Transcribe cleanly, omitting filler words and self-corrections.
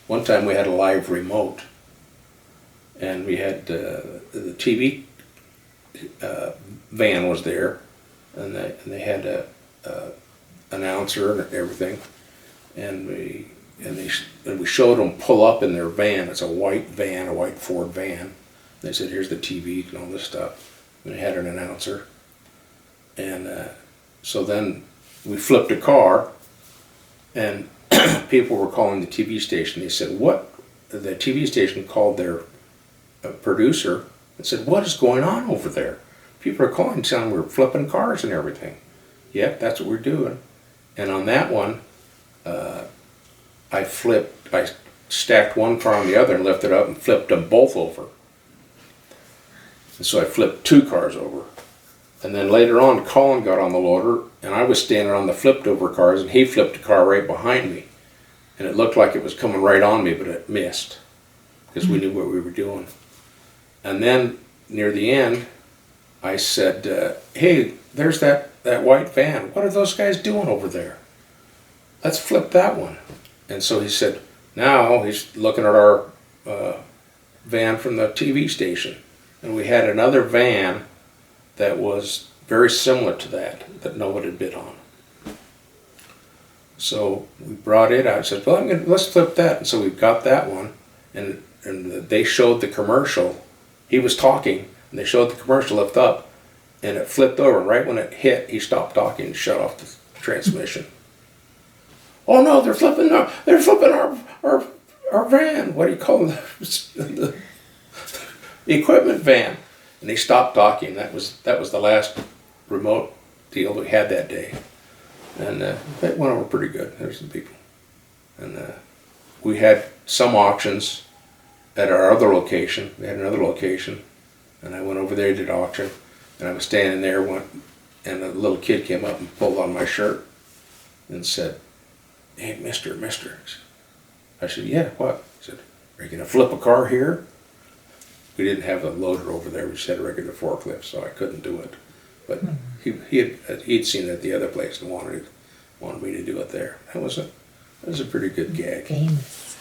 one time we had a live remote, and we had the TV van was there, and they had a announcer and everything, and we showed them pull up in their van. It's a white van, a white Ford van. They said, "Here's the TV and all this stuff." And they had an announcer, and so then we flipped a car, and people were calling the TV station. They said, "What?" The TV station called their producer and said, "What is going on over there? People are calling, telling we're flipping cars and everything." Yep, that's what we're doing. And on that one, I stacked one car on the other and lifted up and flipped them both over. And so I flipped 2 cars over. And then later on, Colin got on the loader, and I was standing on the flipped over cars, and he flipped a car right behind me. And it looked like it was coming right on me, but it missed, because we knew what we were doing. And then, near the end, I said, "Hey, there's that white van. What are those guys doing over there? Let's flip that one." And so he said, now he's looking at our van from the TV station. And we had another van that was very similar to that no one had bid on. So we brought it out. I said, "Well, let's flip that." And so we got that one, and they showed the commercial. He was talking, and they showed the commercial lift up, and it flipped over. And right when it hit, he stopped talking and shut off the transmission. "Oh no, they're flipping our van. What do you call it? The equipment van." And he stopped talking. That was the last remote deal we had that day, and that went over pretty good. There were some people, and we had some auctions at our other location. We had another location, and I went over there, did auction, and I was standing there and a little kid came up and pulled on my shirt and said, "Hey, mister." I said, "Yeah, what?" He said, "Are you going to flip a car here?" We didn't have a loader over there. We just had a regular forklift, so I couldn't do it. But he'd seen it at the other place and wanted me to do it there. That was a pretty good gag. Famous.